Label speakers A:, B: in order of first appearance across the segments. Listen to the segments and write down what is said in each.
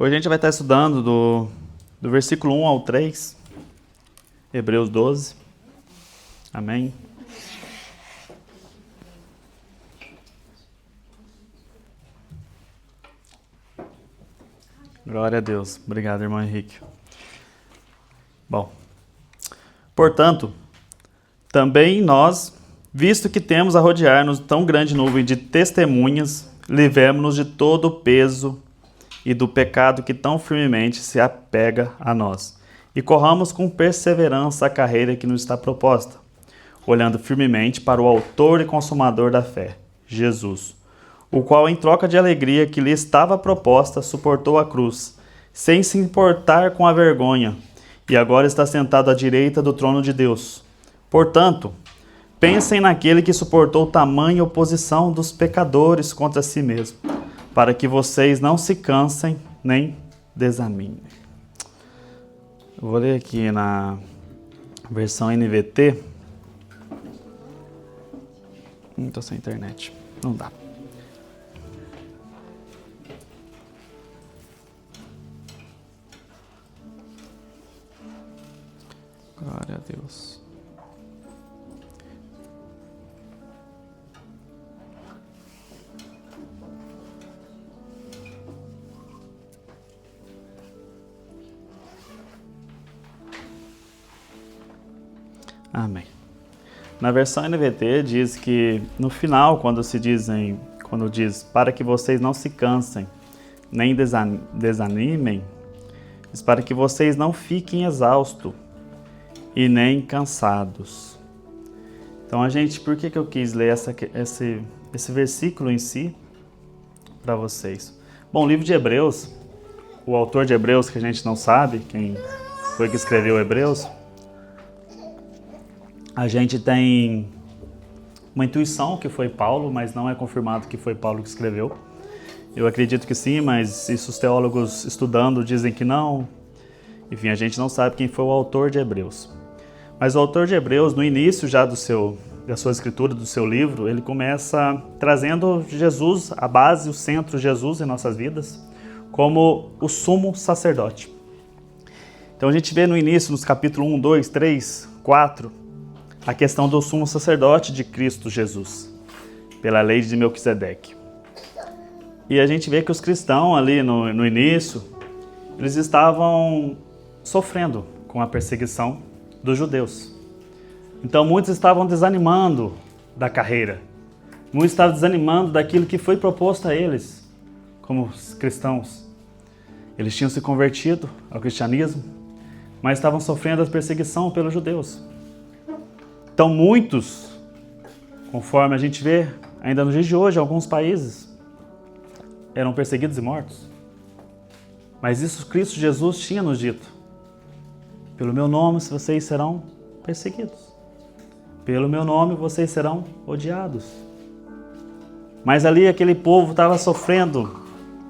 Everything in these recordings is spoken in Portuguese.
A: Hoje a gente vai estar estudando do versículo 1 ao 3, Hebreus 12. Amém? Glória a Deus. Obrigado, irmão Henrique. Bom, portanto, também nós, visto que temos a rodear-nos tão grande nuvem de testemunhas, livremo-nos de todo o peso e do pecado que tão firmemente se apega a nós, e corramos com perseverança a carreira que nos está proposta, olhando firmemente para o autor e consumador da fé, Jesus, o qual, em troca de alegria que lhe estava proposta, suportou a cruz, sem se importar com a vergonha, e agora está sentado à direita do trono de Deus. Portanto, pensem naquele que suportou tamanha oposição dos pecadores contra si mesmo, para que vocês não se cansem nem desanimem. Eu vou ler aqui na versão NVT. Estou sem internet. Não dá. Glória a Deus. Amém. Na versão NVT diz que no final, quando diz para que vocês não se cansem nem desanimem, diz para que vocês não fiquem exaustos e nem cansados. Então por que eu quis ler esse versículo em si para vocês? Bom, o livro de Hebreus, o autor de Hebreus, que a gente não sabe quem foi que escreveu Hebreus, a gente tem uma intuição que foi Paulo, mas não é confirmado que foi Paulo que escreveu. Eu acredito que sim, mas isso os teólogos estudando dizem que não. Enfim, a gente não sabe quem foi o autor de Hebreus. Mas o autor de Hebreus, no início já da sua escritura, do seu livro, ele começa trazendo Jesus, a base, o centro, Jesus em nossas vidas, como o sumo sacerdote. Então a gente vê no início, nos capítulos 1, 2, 3, 4, a questão do sumo sacerdote de Cristo Jesus, pela lei de Melquisedeque. E a gente vê que os cristãos ali no início, eles estavam sofrendo com a perseguição dos judeus. Então muitos estavam desanimando da carreira, muitos estavam desanimando daquilo que foi proposto a eles como cristãos. Eles tinham se convertido ao cristianismo, mas estavam sofrendo a perseguição pelos judeus. Então muitos, conforme a gente vê ainda nos dias de hoje, alguns países eram perseguidos e mortos. Mas isso Cristo Jesus tinha nos dito: pelo meu nome vocês serão perseguidos, pelo meu nome vocês serão odiados. Mas ali aquele povo estava sofrendo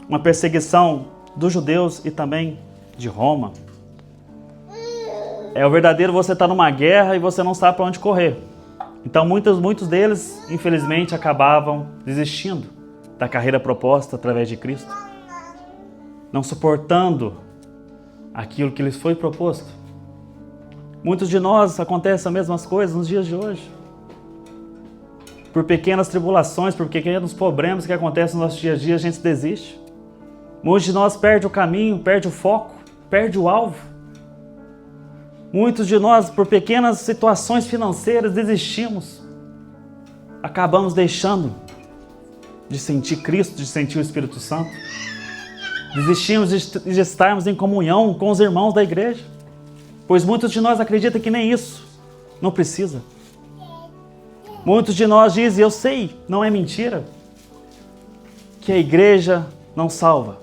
A: uma perseguição dos judeus e também de Roma. É o verdadeiro você estar numa guerra e você não sabe para onde correr. Então muitos deles, infelizmente, acabavam desistindo da carreira proposta através de Cristo, não suportando aquilo que lhes foi proposto. Muitos de nós acontecem as mesmas coisas nos dias de hoje. Por pequenas tribulações, por pequenos problemas que acontecem no nosso dia a dia, a gente desiste. Muitos de nós perdem o caminho, perdem o foco, perdem o alvo. Muitos de nós, por pequenas situações financeiras, desistimos. Acabamos deixando de sentir Cristo, de sentir o Espírito Santo. Desistimos de estarmos em comunhão com os irmãos da igreja, pois muitos de nós acreditam que nem isso não precisa. Muitos de nós dizem, eu sei, não é mentira, que a igreja não salva.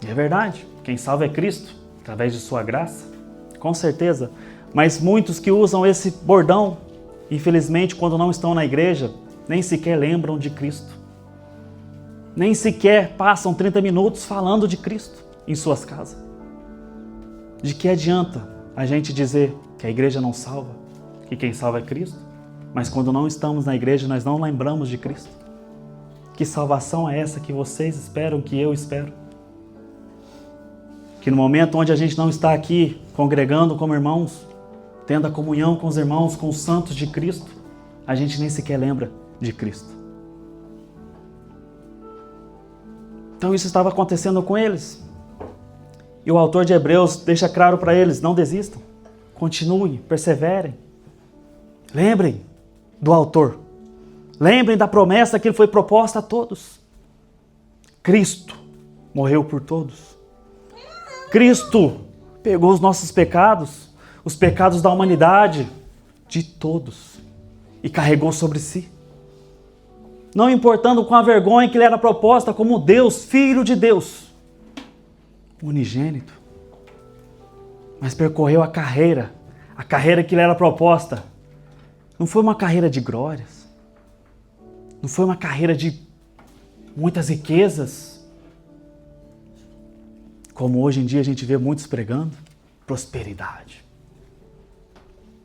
A: E é verdade, quem salva é Cristo, através de sua graça. Com certeza, mas muitos que usam esse bordão, infelizmente, quando não estão na igreja, nem sequer lembram de Cristo. Nem sequer passam 30 minutos falando de Cristo em suas casas. De que adianta a gente dizer que a igreja não salva, que quem salva é Cristo, mas quando não estamos na igreja, nós não lembramos de Cristo? Que salvação é essa que vocês esperam, que eu espero? que no momento onde a gente não está aqui congregando como irmãos, tendo a comunhão com os irmãos, com os santos de Cristo, a gente nem sequer lembra de Cristo. Então isso estava acontecendo com eles. E o autor de Hebreus deixa claro para eles: não desistam, continuem, perseverem. Lembrem do autor. Lembrem da promessa que foi proposta a todos. Cristo morreu por todos. Cristo pegou os nossos pecados, os pecados da humanidade, de todos, e carregou sobre si. Não importando com a vergonha que lhe era proposta como Deus, Filho de Deus, unigênito, mas percorreu a carreira que lhe era proposta. Não foi uma carreira de glórias, não foi uma carreira de muitas riquezas, como hoje em dia a gente vê muitos pregando, prosperidade.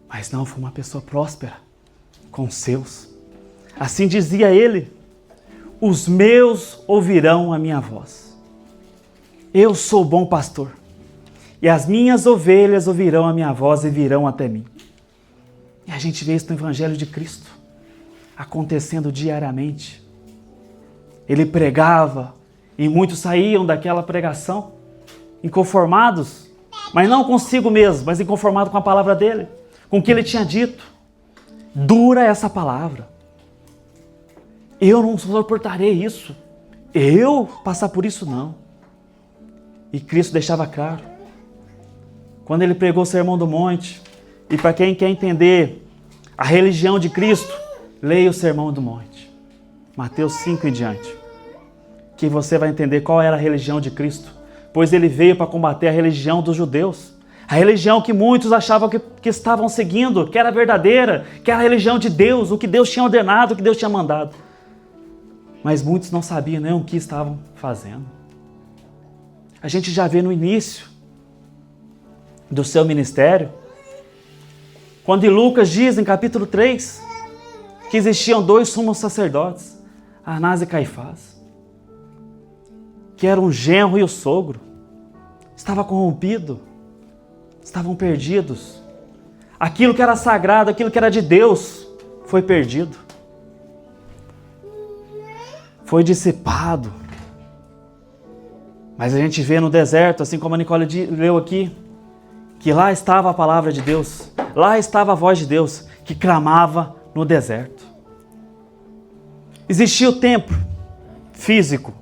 A: Mas não, foi uma pessoa próspera, com os seus. Assim dizia ele: os meus ouvirão a minha voz. Eu sou o bom pastor, e as minhas ovelhas ouvirão a minha voz e virão até mim. E a gente vê isso no Evangelho de Cristo, acontecendo diariamente. Ele pregava, e muitos saíam daquela pregação inconformados, mas não consigo mesmo, mas inconformados com a palavra dele, com o que ele tinha dito. Dura essa palavra. Eu não suportarei isso. Eu passar por isso, não. E Cristo deixava claro. Quando ele pregou o Sermão do Monte, e para quem quer entender a religião de Cristo, leia o Sermão do Monte. Mateus 5 em diante. Que você vai entender qual era a religião de Cristo. Pois ele veio para combater a religião dos judeus. A religião que muitos achavam que estavam seguindo, que era verdadeira, que era a religião de Deus, o que Deus tinha ordenado, o que Deus tinha mandado. Mas muitos não sabiam nem o que estavam fazendo. A gente já vê no início do seu ministério, quando em Lucas diz, em capítulo 3, que existiam 2 sumos sacerdotes, Anás e Caifás, que eram o genro e o sogro. Estava corrompido, estavam perdidos. Aquilo que era sagrado, aquilo que era de Deus, foi perdido. Foi dissipado. Mas a gente vê no deserto, assim como a Nicole leu aqui, que lá estava a palavra de Deus, lá estava a voz de Deus, que clamava no deserto. Existia o templo físico,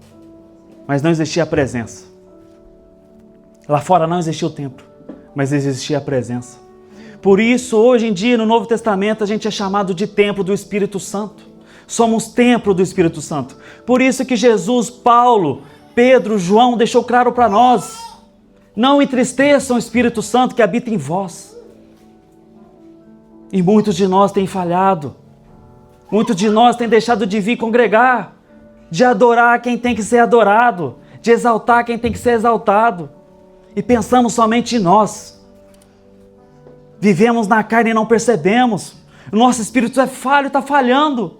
A: mas não existia a presença. Lá fora não existia o templo, mas existia a presença. Por isso, hoje em dia, no Novo Testamento, a gente é chamado de templo do Espírito Santo. Somos templo do Espírito Santo. Por isso que Jesus, Paulo, Pedro, João deixou claro para nós: não entristeçam o Espírito Santo que habita em vós. E muitos de nós têm falhado. Muitos de nós têm deixado de vir congregar, de adorar quem tem que ser adorado, de exaltar quem tem que ser exaltado. E pensamos somente em nós. Vivemos na carne e não percebemos. O nosso espírito é falho, está falhando.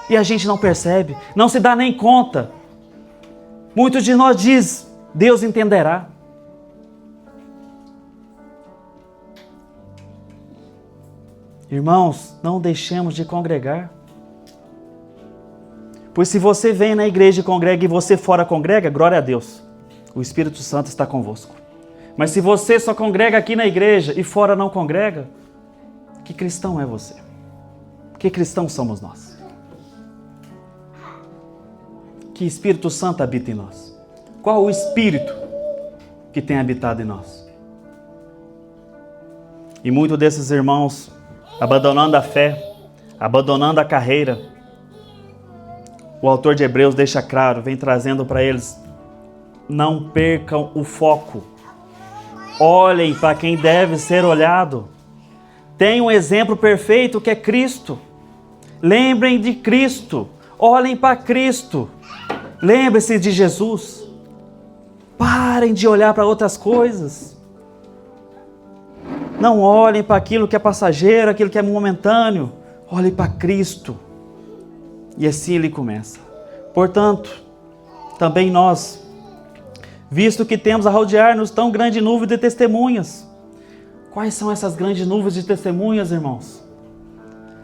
A: E a gente não percebe, não se dá nem conta. Muitos de nós diz: Deus entenderá. Irmãos, não deixemos de congregar. Pois se você vem na igreja e congrega e você fora congrega, glória a Deus. O Espírito Santo está convosco. Mas se você só congrega aqui na igreja e fora não congrega, que cristão é você? Que cristãos somos nós? Que Espírito Santo habita em nós? Qual o Espírito que tem habitado em nós? E muitos desses irmãos, abandonando a fé, abandonando a carreira, o autor de Hebreus deixa claro, vem trazendo para eles: não percam o foco. Olhem para quem deve ser olhado. Tem um exemplo perfeito que é Cristo. Lembrem de Cristo. Olhem para Cristo. Lembre-se de Jesus. Parem de olhar para outras coisas. Não olhem para aquilo que é passageiro, aquilo que é momentâneo. Olhem para Cristo. E assim ele começa. Portanto, também nós, visto que temos a rodear-nos tão grande nuvem de testemunhas. Quais são essas grandes nuvens de testemunhas, irmãos?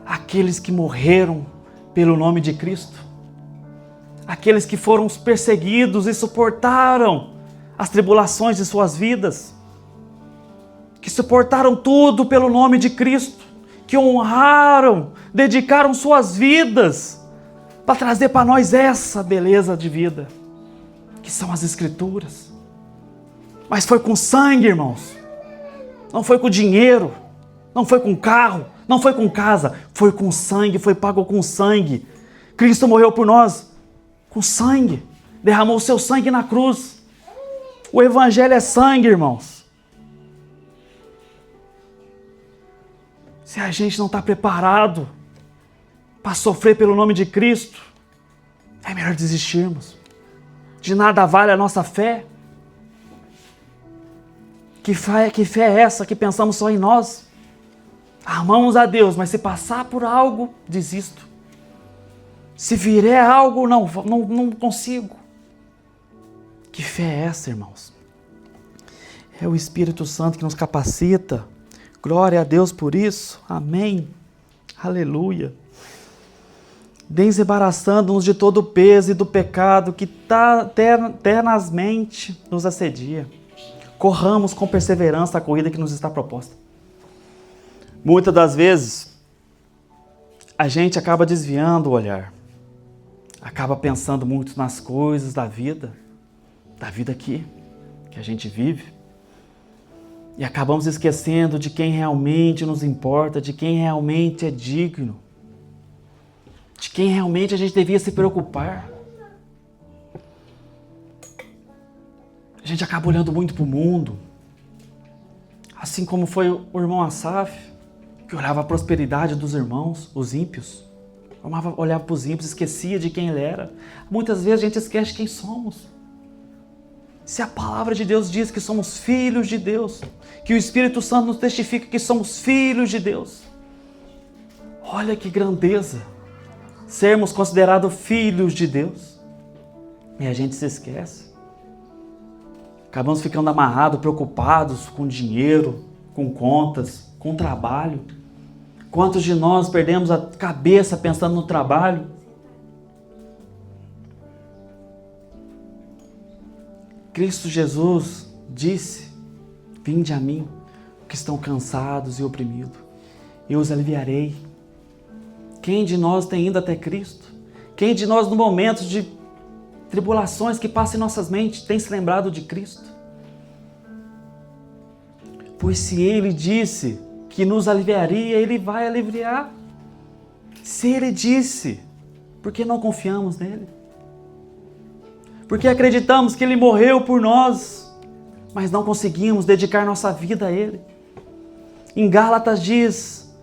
A: Aqueles que morreram pelo nome de Cristo. Aqueles que foram perseguidos e suportaram as tribulações de suas vidas. Que suportaram tudo pelo nome de Cristo. Que honraram, dedicaram suas vidas para trazer para nós essa beleza de vida, que são as Escrituras. Mas foi com sangue, irmãos. Não foi com dinheiro, não foi com carro, não foi com casa, foi com sangue, foi pago com sangue. Cristo morreu por nós com sangue, derramou o seu sangue na cruz. O Evangelho é sangue, irmãos. Se a gente não está preparado para sofrer pelo nome de Cristo, é melhor desistirmos. De nada vale a nossa fé. Que fé é essa que pensamos só em nós? Amamos a Deus, mas se passar por algo, desisto. Se vier algo, não consigo. Que fé é essa, irmãos? É o Espírito Santo que nos capacita. Glória a Deus por isso. Amém. Aleluia. Desembaraçando-nos de todo o peso e do pecado que tenazmente nos assedia. Corramos com perseverança a corrida que nos está proposta. Muitas das vezes, a gente acaba desviando o olhar. Acaba pensando muito nas coisas da vida aqui, que a gente vive. E acabamos esquecendo de quem realmente nos importa, de quem realmente é digno. De quem realmente a gente devia se preocupar. A gente acaba olhando muito para o mundo, assim como foi o irmão Asaf, que olhava a prosperidade dos irmãos, os ímpios. Olhava para os ímpios, esquecia de quem ele era. Muitas vezes a gente esquece de quem somos. Se a palavra de Deus diz que somos filhos de Deus, que o Espírito Santo nos testifica que somos filhos de Deus. Olha que grandeza, sermos considerados filhos de Deus. E a gente se esquece. Acabamos ficando amarrados, preocupados com dinheiro, com contas, com trabalho. Quantos de nós perdemos a cabeça pensando no trabalho? Cristo Jesus disse: vinde a mim, que estão cansados e oprimidos, eu os aliviarei. Quem de nós tem ido até Cristo? Quem de nós, no momento de tribulações que passam em nossas mentes, tem se lembrado de Cristo? Pois se Ele disse que nos aliviaria, Ele vai aliviar. Se Ele disse, por que não confiamos nele? Porque acreditamos que Ele morreu por nós, mas não conseguimos dedicar nossa vida a Ele. Em Gálatas diz: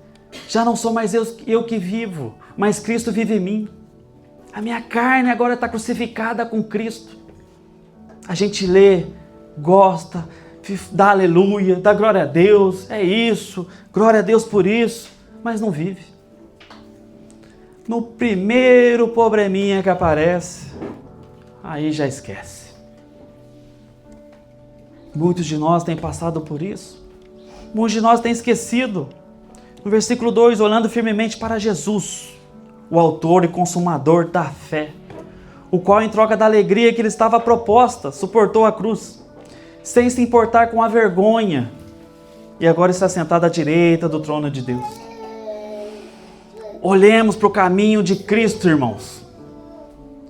A: já não sou mais eu que vivo, mas Cristo vive em mim. A minha carne agora está crucificada com Cristo. A gente lê, gosta, dá aleluia, dá glória a Deus, é isso, glória a Deus por isso, mas não vive. No primeiro probleminha que aparece, aí já esquece. Muitos de nós têm passado por isso. Muitos de nós têm esquecido. No versículo 2, olhando firmemente para Jesus, o autor e consumador da fé, o qual, em troca da alegria que lhe estava proposta, suportou a cruz, sem se importar com a vergonha, e agora está sentado à direita do trono de Deus. Olhemos para o caminho de Cristo, irmãos.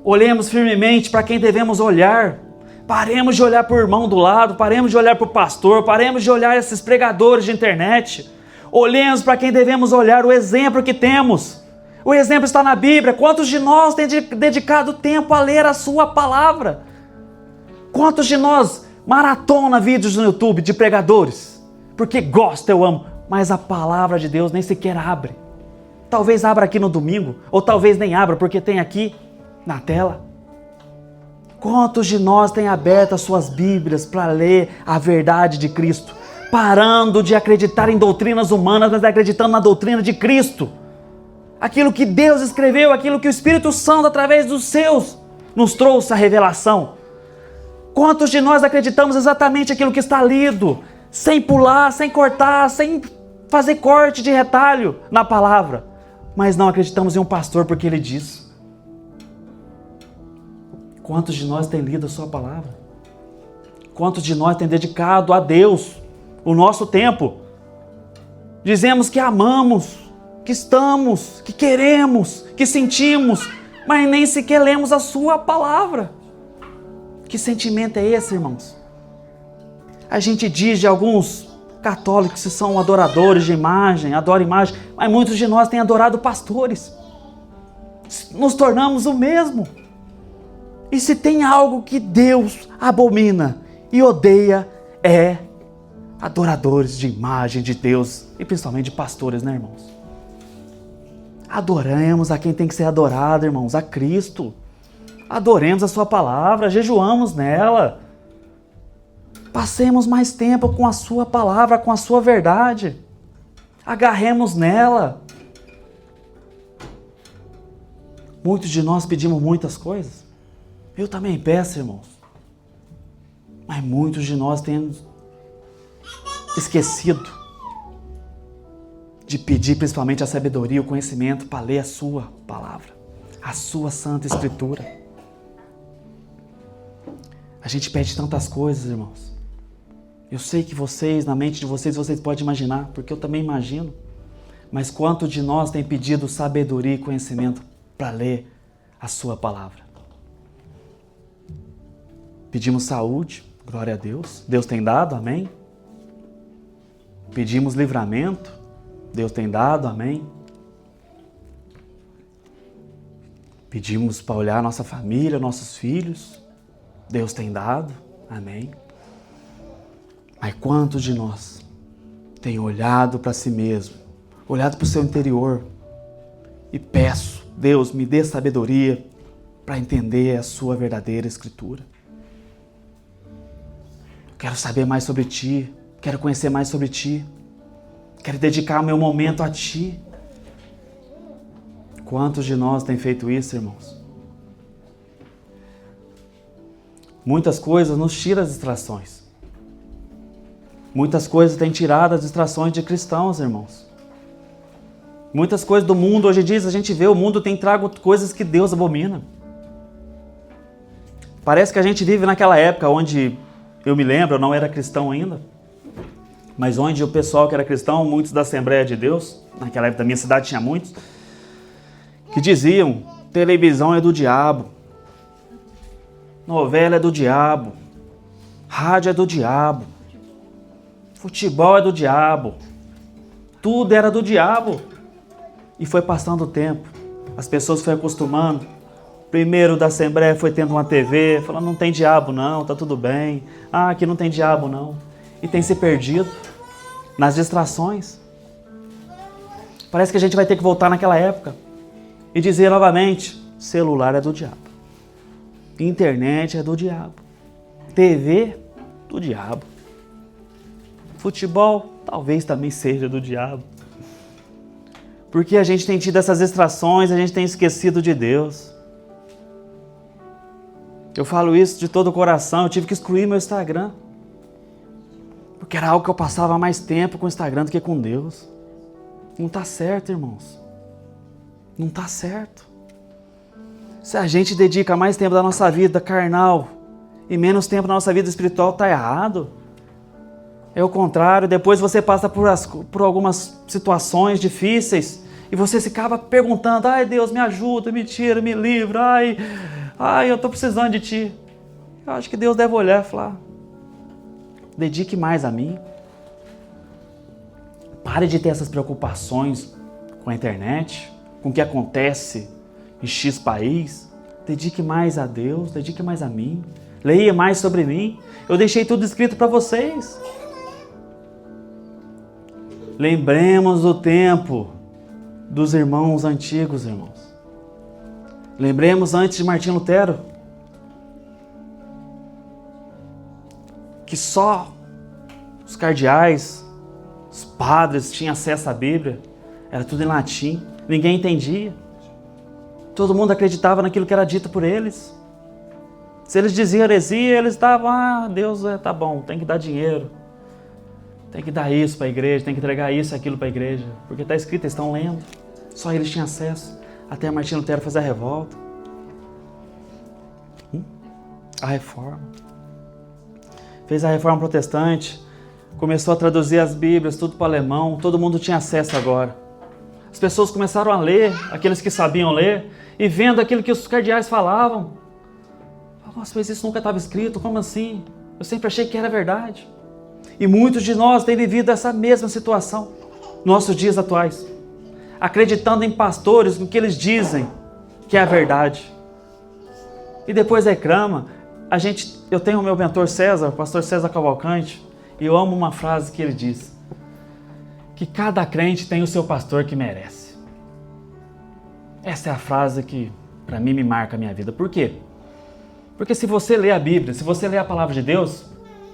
A: Olhemos firmemente para quem devemos olhar. Paremos de olhar para o irmão do lado, paremos de olhar para o pastor, paremos de olhar esses pregadores de internet. Olhemos para quem devemos olhar, o exemplo que temos. O exemplo está na Bíblia. Quantos de nós têm dedicado tempo a ler a sua palavra? Quantos de nós maratona vídeos no YouTube de pregadores? Porque gosta, eu amo, mas a palavra de Deus nem sequer abre. Talvez abra aqui no domingo, ou talvez nem abra, porque tem aqui na tela. Quantos de nós têm aberto as suas Bíblias para ler a verdade de Cristo? Parando de acreditar em doutrinas humanas, mas acreditando na doutrina de Cristo. Aquilo que Deus escreveu, aquilo que o Espírito Santo, através dos seus, nos trouxe a revelação. Quantos de nós acreditamos exatamente aquilo que está lido, sem pular, sem cortar, sem fazer corte de retalho na palavra, mas não acreditamos em um pastor porque ele diz? Quantos de nós têm lido a sua palavra? Quantos de nós têm dedicado a Deus o nosso tempo? Dizemos que amamos, que estamos, que queremos, que sentimos, mas nem sequer lemos a sua palavra. Que sentimento é esse, irmãos? A gente diz de alguns católicos que são adoradores de imagem, adoram imagem, mas muitos de nós têm adorado pastores. Nos tornamos o mesmo. E se tem algo que Deus abomina e odeia, é adoradores de imagem de Deus, e principalmente de pastores, né, irmãos? Adoremos a quem tem que ser adorado, irmãos, a Cristo. Adoremos a sua palavra, jejuamos nela. Passemos mais tempo com a sua palavra, com a sua verdade. Agarremos nela. Muitos de nós pedimos muitas coisas. Eu também peço, irmãos. Mas muitos de nós temos esquecido de pedir principalmente a sabedoria e o conhecimento para ler a sua palavra, a sua Santa Escritura. A gente pede tantas coisas, irmãos. Eu sei que vocês, na mente de vocês podem imaginar, porque eu também imagino. Mas quanto de nós tem pedido sabedoria e conhecimento para ler a sua palavra? Pedimos saúde, glória a Deus. Deus tem dado, amém? Pedimos livramento, Deus tem dado, amém? Pedimos para olhar nossa família, nossos filhos, Deus tem dado, amém? Mas quantos de nós tem olhado para si mesmo, olhado para o seu interior e peço, Deus, me dê sabedoria para entender a sua verdadeira Escritura? Quero saber mais sobre Ti, quero conhecer mais sobre Ti, quero dedicar o meu momento a Ti. Quantos de nós têm feito isso, irmãos? Muitas coisas nos tiram as distrações. Muitas coisas têm tirado as distrações de cristãos, irmãos. Muitas coisas do mundo, hoje em dia, a gente vê, o mundo tem trago coisas que Deus abomina. Parece que a gente vive naquela época onde, eu me lembro, eu não era cristão ainda, mas onde o pessoal que era cristão, muitos da Assembleia de Deus, naquela época da minha cidade tinha muitos, que diziam, televisão é do diabo, novela é do diabo, rádio é do diabo, futebol é do diabo, tudo era do diabo. E foi passando o tempo, as pessoas foram acostumando. Primeiro da Assembleia foi tendo uma TV, falando, não tem diabo não, tá tudo bem. Ah, aqui não tem diabo não. E tem se perdido nas distrações. Parece que a gente vai ter que voltar naquela época e dizer novamente, celular é do diabo, internet é do diabo, TV do diabo, futebol talvez também seja do diabo. Porque a gente tem tido essas distrações, a gente tem esquecido de Deus. Eu falo isso de todo o coração, eu tive que excluir meu Instagram. Porque era algo que eu passava mais tempo com o Instagram do que com Deus. Não está certo, irmãos. Não está certo. Se a gente dedica mais tempo da nossa vida carnal e menos tempo da nossa vida espiritual, está errado. É o contrário, depois você passa por algumas situações difíceis e você se acaba perguntando, ai Deus, me ajuda, me tira, me livra, ai eu estou precisando de Ti. Eu acho que Deus deve olhar e falar, dedique mais a mim. Pare de ter essas preocupações com a internet, com o que acontece em X país. Dedique mais a Deus, dedique mais a mim. Leia mais sobre mim. Eu deixei tudo escrito para vocês. Lembremos do tempo dos irmãos antigos, irmãos. Lembremos antes de Martim Lutero, que só os cardeais, os padres tinham acesso à Bíblia, era tudo em latim, ninguém entendia. Todo mundo acreditava naquilo que era dito por eles. Se eles diziam heresia, eles estavam, Deus, tá bom, tem que dar dinheiro. Tem que dar isso para a igreja, tem que entregar isso e aquilo para a igreja. Porque está escrito, eles estão lendo. Só eles tinham acesso. Até Martinho Lutero fazer a revolta. A reforma. Fez a reforma protestante. Começou a traduzir as Bíblias, tudo para o alemão. Todo mundo tinha acesso agora. As pessoas começaram a ler, aqueles que sabiam ler, e vendo aquilo que os cardeais falavam. Nossa, mas isso nunca estava escrito, como assim? Eu sempre achei que era verdade. E muitos de nós têm vivido essa mesma situação, nossos dias atuais, acreditando em pastores, no que eles dizem que é a verdade. E depois reclama. Eu tenho o meu mentor César, o pastor César Cavalcante, e eu amo uma frase que ele diz, que cada crente tem o seu pastor que merece. Essa é a frase que, para mim, me marca a minha vida. Por quê? Porque se você lê a Bíblia, se você lê a palavra de Deus,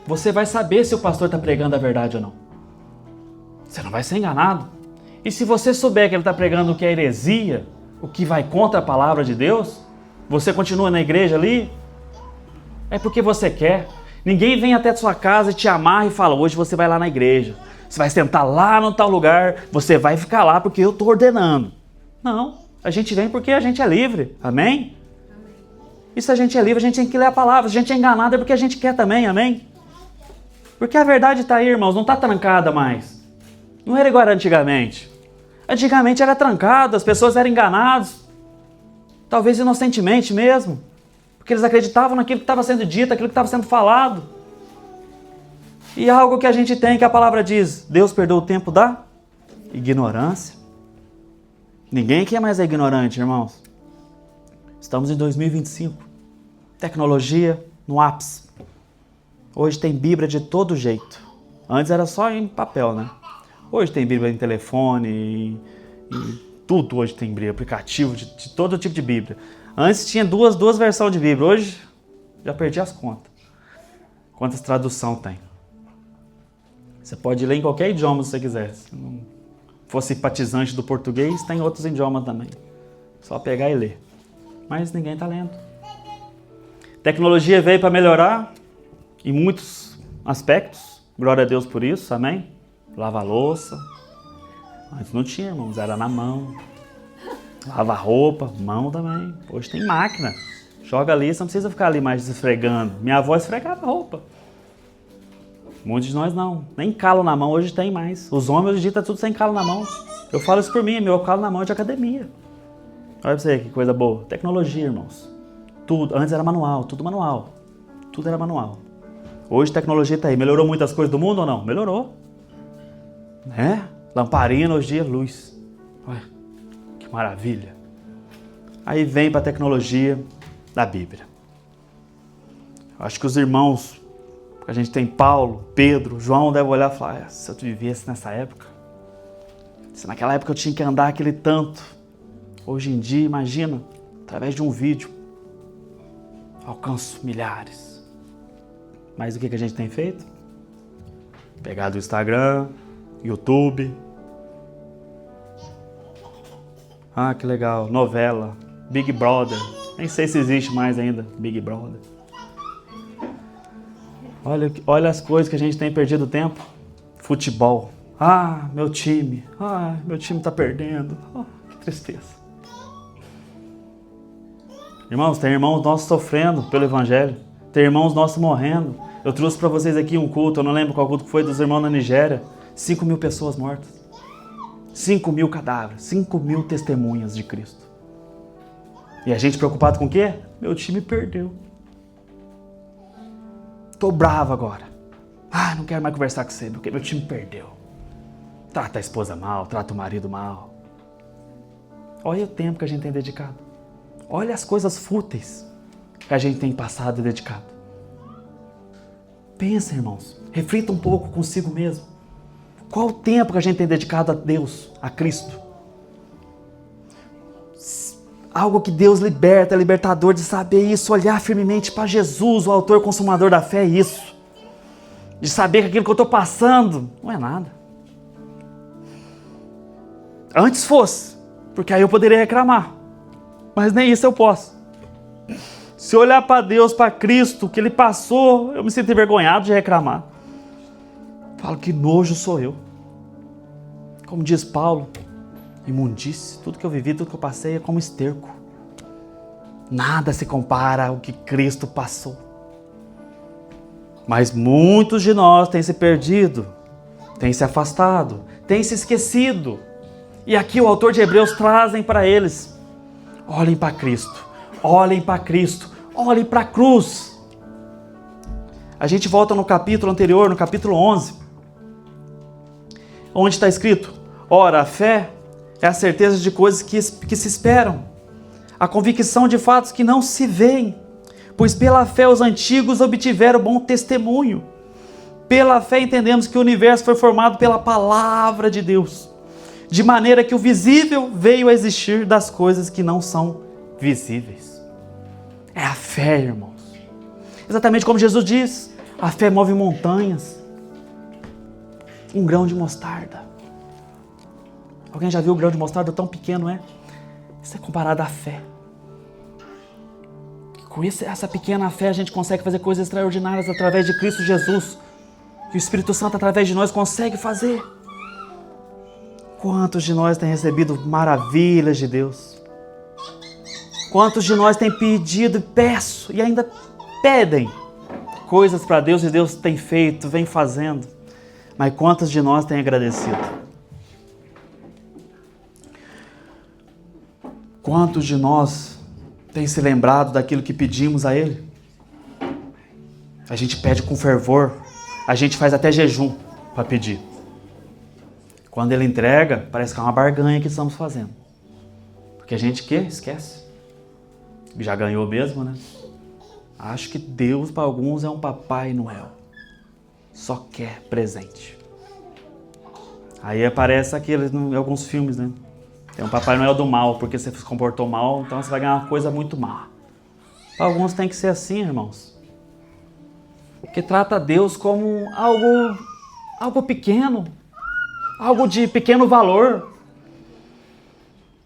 A: você vai saber se o pastor está pregando a verdade ou não. Você não vai ser enganado. E se você souber que ele está pregando o que é heresia, o que vai contra a palavra de Deus, você continua na igreja ali, é porque você quer. Ninguém vem até a sua casa e te amarra e fala, hoje você vai lá na igreja. Você vai sentar lá no tal lugar, você vai ficar lá porque eu estou ordenando. Não, a gente vem porque a gente é livre. Amém? E se a gente é livre, a gente tem que ler a palavra. Se a gente é enganado é porque a gente quer também. Amém? Porque a verdade está aí, irmãos, não está trancada mais. Não era igual antigamente. Antigamente era trancado, as pessoas eram enganadas. Talvez inocentemente mesmo. Porque eles acreditavam naquilo que estava sendo dito, aquilo que estava sendo falado. E algo que a gente tem, que a palavra diz, Deus perdoa o tempo da ignorância. Ninguém aqui é mais ignorante, irmãos. Estamos em 2025. Tecnologia no ápice. Hoje tem Bíblia de todo jeito. Antes era só em papel, né? Hoje tem Bíblia em telefone, em tudo hoje tem Bíblia, aplicativo de todo tipo de Bíblia. Antes tinha duas versões de Bíblia, hoje já perdi as contas. Quantas tradução tem? Você pode ler em qualquer idioma se você quiser. Se não for simpatizante do português, tem outros idiomas também. Só pegar e ler. Mas ninguém está lendo. Tecnologia veio para melhorar em muitos aspectos. Glória a Deus por isso, amém? Lava a louça. Antes não tinha, irmãos, era na mão. Lava a roupa, mão também. Hoje tem máquina. Joga ali, você não precisa ficar ali mais esfregando. Minha avó esfregava a roupa. Muitos de nós não. Nem calo na mão hoje tem mais. Os homens hoje em dia estão tudo sem calo na mão. Eu falo isso por mim, meu calo na mão é de academia. Olha pra você que coisa boa. Tecnologia, irmãos. Tudo. Antes era manual, tudo manual. Tudo era manual. Hoje tecnologia tá aí. Melhorou muitas coisas do mundo ou não? Melhorou. Né? Lamparina hoje em dia, luz. Olha, que maravilha. Aí vem para a tecnologia da Bíblia. Acho que os irmãos, a gente tem Paulo, Pedro, João, devem olhar e falar, se eu vivesse nessa época, se naquela época eu tinha que andar aquele tanto, hoje em dia, imagina, através de um vídeo, alcanço milhares. Mas o que a gente tem feito? Pegado o Instagram, YouTube. Ah, que legal. Novela. Big Brother. Nem sei se existe mais ainda. Big Brother. Olha as coisas que a gente tem perdido tempo. Futebol. Ah, meu time. Ah, meu time tá perdendo. Oh, que tristeza. Irmãos, tem irmãos nossos sofrendo pelo Evangelho. Tem irmãos nossos morrendo. Eu trouxe para vocês aqui um culto, eu não lembro qual culto foi, dos irmãos na Nigéria. 5.000 pessoas mortas. 5.000 cadáveres. 5.000 testemunhas de Cristo. E a gente preocupado com o quê? Meu time perdeu. Tô bravo agora. Ah, não quero mais conversar com você, porque meu time perdeu. Trata a esposa mal, trata o marido mal. Olha o tempo que a gente tem dedicado. Olha as coisas fúteis que a gente tem passado e dedicado. Pensa, irmãos. Reflita um pouco consigo mesmo. Qual o tempo que a gente tem dedicado a Deus, a Cristo? Algo que Deus liberta, é libertador de saber isso, olhar firmemente para Jesus, o autor e consumador da fé, é isso. De saber que aquilo que eu estou passando não é nada. Antes fosse, porque aí eu poderia reclamar. Mas nem isso eu posso. Se olhar para Deus, para Cristo, o que Ele passou, eu me sinto envergonhado de reclamar. Falo, que nojo sou eu. Como diz Paulo, imundície, tudo que eu vivi, tudo que eu passei é como esterco. Nada se compara ao que Cristo passou. Mas muitos de nós têm se perdido, têm se afastado, têm se esquecido. E aqui o autor de Hebreus trazem para eles: olhem para Cristo, olhem para Cristo, olhem para a cruz. A gente volta no capítulo anterior, no capítulo 11, onde está escrito: ora, a fé é a certeza de coisas que se esperam, a convicção de fatos que não se veem, pois pela fé os antigos obtiveram bom testemunho. Pela fé entendemos que o universo foi formado pela palavra de Deus, de maneira que o visível veio a existir das coisas que não são visíveis. É a fé, irmãos. Exatamente como Jesus diz, a fé move montanhas. Um grão de mostarda. Alguém já viu o grão de mostarda tão pequeno, é? Isso é comparado à fé. Com essa pequena fé a gente consegue fazer coisas extraordinárias através de Cristo Jesus. E o Espírito Santo através de nós consegue fazer. Quantos de nós têm recebido maravilhas de Deus? Quantos de nós têm pedido, peço e ainda pedem coisas para Deus e Deus tem feito, vem fazendo. Mas quantos de nós têm agradecido? Quantos de nós têm se lembrado daquilo que pedimos a Ele? A gente pede com fervor, a gente faz até jejum para pedir. Quando Ele entrega, parece que é uma barganha que estamos fazendo. Porque a gente esquece. Já ganhou mesmo, né? Acho que Deus para alguns é um Papai Noel. Só quer presente. Aí aparece aqueles em alguns filmes, né? Tem um Papai Noel do mal, porque você se comportou mal, então você vai ganhar uma coisa muito má. Para alguns tem que ser assim, irmãos. Que trata Deus como algo pequeno, algo de pequeno valor.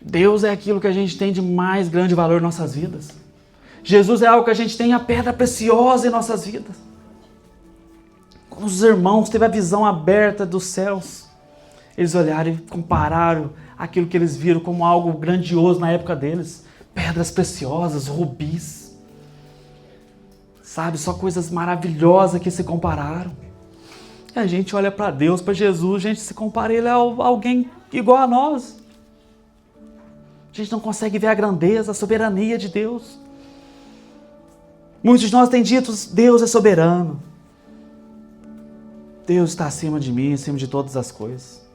A: Deus é aquilo que a gente tem de mais grande valor em nossas vidas. Jesus é algo que a gente tem a pedra preciosa em nossas vidas. Quando os irmãos tiveram a visão aberta dos céus, eles olharam e compararam aquilo que eles viram como algo grandioso na época deles. Pedras preciosas, rubis. Sabe, só coisas maravilhosas que se compararam. E a gente olha para Deus, para Jesus, a gente se compara ele a alguém igual a nós. A gente não consegue ver a grandeza, a soberania de Deus. Muitos de nós têm dito, Deus é soberano. Deus está acima de mim, acima de todas as coisas.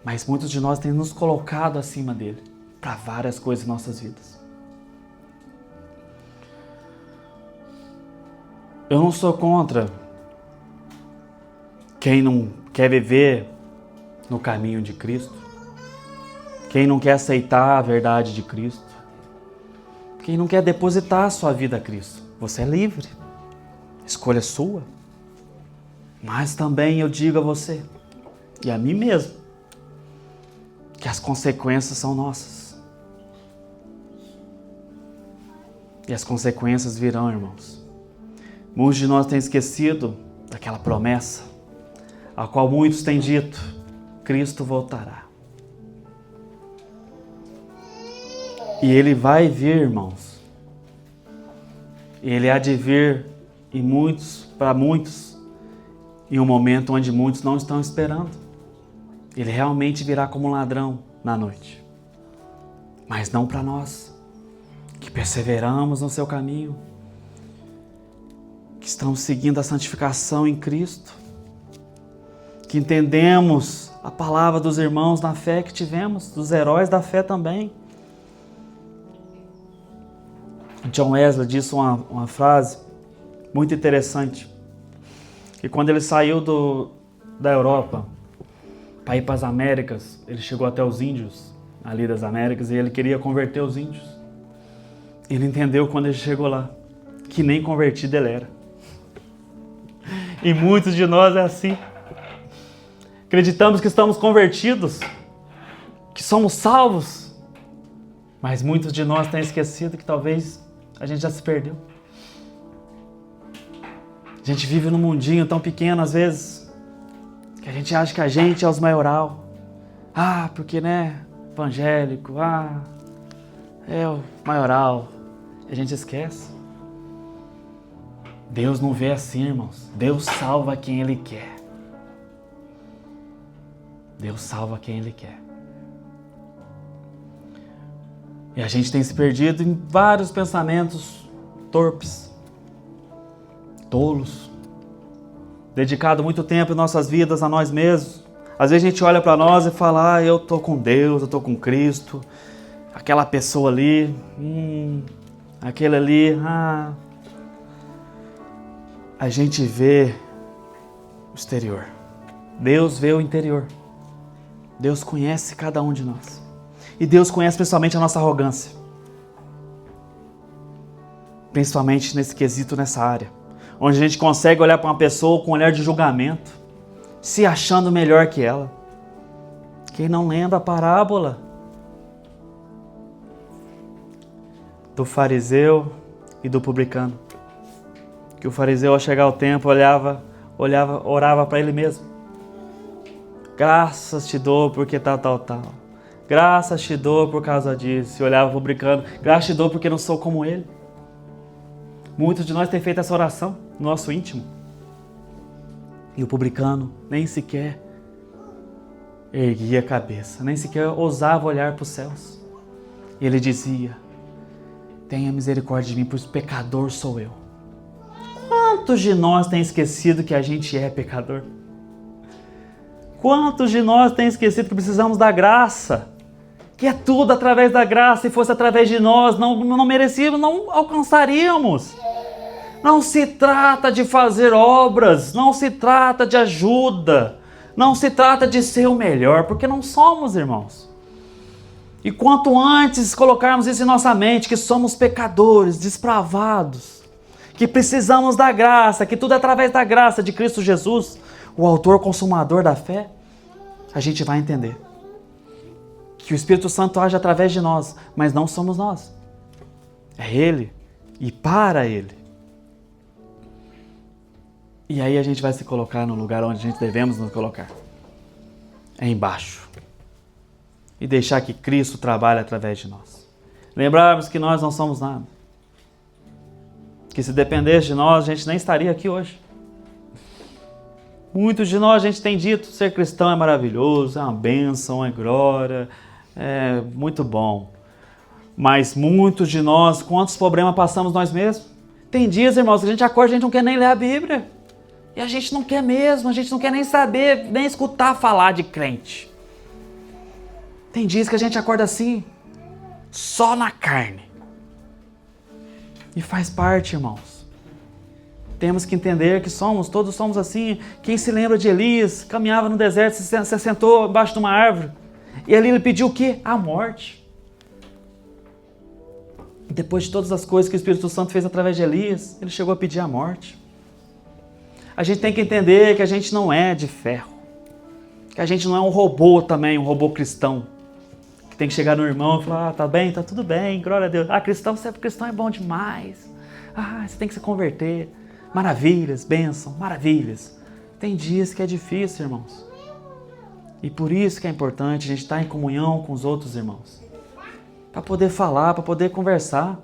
A: Mas muitos de nós têm nos colocado acima dele, para várias coisas em nossas vidas. Eu não sou contra quem não quer viver no caminho de Cristo, quem não quer aceitar a verdade de Cristo, quem não quer depositar a sua vida a Cristo. Você é livre, escolha sua. Mas também eu digo a você, e a mim mesmo, que as consequências são nossas. E as consequências virão, irmãos. Muitos de nós têm esquecido daquela promessa, a qual muitos têm dito, Cristo voltará. E Ele vai vir, irmãos. Ele há de vir para muitos, em um momento onde muitos não estão esperando. Ele realmente virá como um ladrão na noite. Mas não para nós, que perseveramos no seu caminho, que estamos seguindo a santificação em Cristo, que entendemos a palavra dos irmãos na fé que tivemos, dos heróis da fé também. John Wesley disse uma frase muito interessante, que quando ele saiu da Europa para ir para as Américas, ele chegou até os índios ali das Américas e ele queria converter os índios. Ele entendeu quando ele chegou lá que nem convertido ele era. E muitos de nós é assim. Acreditamos que estamos convertidos, que somos salvos, mas muitos de nós têm esquecido que talvez a gente já se perdeu. A gente vive num mundinho tão pequeno às vezes, que a gente acha que a gente é os maioral. Porque evangélico, é o maioral. A gente esquece. Deus não vê assim, irmãos. Deus salva quem Ele quer. Deus salva quem Ele quer. E a gente tem se perdido em vários pensamentos torpes, tolos, dedicado muito tempo em nossas vidas a nós mesmos. Às vezes a gente olha para nós e fala, eu tô com Deus, eu tô com Cristo, aquela pessoa ali, aquele ali, A gente vê o exterior. Deus vê o interior. Deus conhece cada um de nós. E Deus conhece principalmente a nossa arrogância. Principalmente nesse quesito, nessa área. Onde a gente consegue olhar para uma pessoa com um olhar de julgamento, se achando melhor que ela. Quem não lembra a parábola do fariseu e do publicano? Que o fariseu, ao chegar ao templo, orava para ele mesmo. Graças te dou porque tal. Graças te dou por causa disso. E olhava para o publicano, graças te dou porque não sou como ele. Muitos de nós têm feito essa oração no nosso íntimo. E o publicano nem sequer erguia a cabeça, nem sequer ousava olhar para os céus. E ele dizia, tenha misericórdia de mim, pois pecador sou eu. Quantos de nós têm esquecido que a gente é pecador? Quantos de nós têm esquecido que precisamos da graça? Que é tudo através da graça, e fosse através de nós, não merecíamos, não alcançaríamos. Não se trata de fazer obras, não se trata de ajuda, não se trata de ser o melhor, porque não somos, irmãos. E quanto antes colocarmos isso em nossa mente, que somos pecadores, despravados, que precisamos da graça, que tudo é através da graça de Cristo Jesus, o autor consumador da fé, a gente vai entender que o Espírito Santo age através de nós, mas não somos nós. É Ele e para Ele. E aí a gente vai se colocar no lugar onde a gente devemos nos colocar. É embaixo. E deixar que Cristo trabalhe através de nós. Lembrarmos que nós não somos nada. Que se dependesse de nós, a gente nem estaria aqui hoje. Muitos de nós, a gente tem dito, ser cristão é maravilhoso, é uma bênção, é glória, é muito bom. Mas muitos de nós, quantos problemas passamos nós mesmos? Tem dias, irmãos, que a gente acorda, a gente não quer nem ler a Bíblia. E a gente não quer mesmo, a gente não quer nem saber, nem escutar falar de crente. Tem dias que a gente acorda assim, só na carne. E faz parte, irmãos. Temos que entender que todos somos assim. Quem se lembra de Elias, caminhava no deserto, se sentou embaixo de uma árvore. E ali ele pediu o quê? A morte. Depois de todas as coisas que o Espírito Santo fez através de Elias, ele chegou a pedir a morte. A gente tem que entender que a gente não é de ferro. Que a gente não é um robô também, um robô cristão. Que tem que chegar no irmão e falar, tá bem, tá tudo bem, glória a Deus. Cristão é bom demais. Você tem que se converter. Maravilhas, bênção, maravilhas. Tem dias que é difícil, irmãos. E por isso que é importante a gente estar em comunhão com os outros irmãos. Para poder falar, para poder conversar.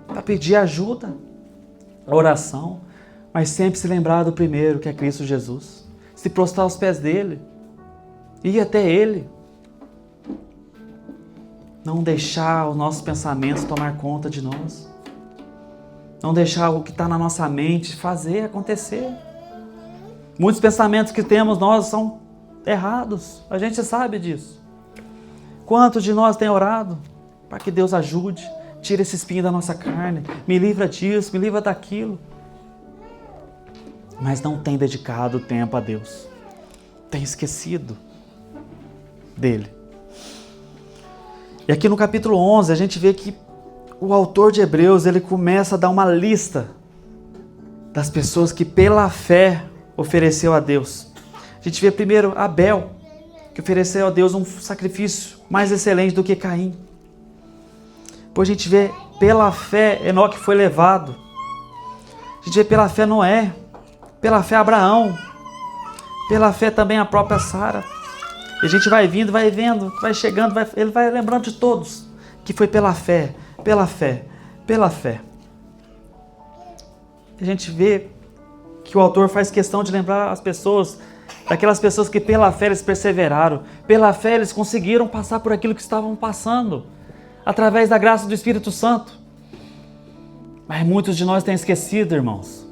A: Para pedir ajuda, oração. Mas sempre se lembrar do primeiro, que é Cristo Jesus. Se prostrar aos pés dele. Ir até ele. Não deixar os nossos pensamentos tomar conta de nós. Não deixar o que está na nossa mente fazer acontecer. Muitos pensamentos que temos nós são errados. A gente sabe disso. Quantos de nós tem orado para que Deus ajude, tire esse espinho da nossa carne, me livra disso, me livra daquilo. Mas não tem dedicado tempo a Deus. Tem esquecido dele. E aqui no capítulo 11 a gente vê que o autor de Hebreus, ele começa a dar uma lista das pessoas que pela fé ofereceu a Deus. A gente vê primeiro Abel, que ofereceu a Deus um sacrifício mais excelente do que Caim. Depois a gente vê pela fé Enoque foi levado. A gente vê pela fé Noé, pela fé Abraão, pela fé também a própria Sara. E a gente vai vindo, vai vendo, vai chegando, ele vai lembrando de todos que foi pela fé, pela fé, pela fé. A gente vê que o autor faz questão de lembrar as pessoas, daquelas pessoas que pela fé eles perseveraram, pela fé eles conseguiram passar por aquilo que estavam passando, através da graça do Espírito Santo. Mas muitos de nós têm esquecido, irmãos,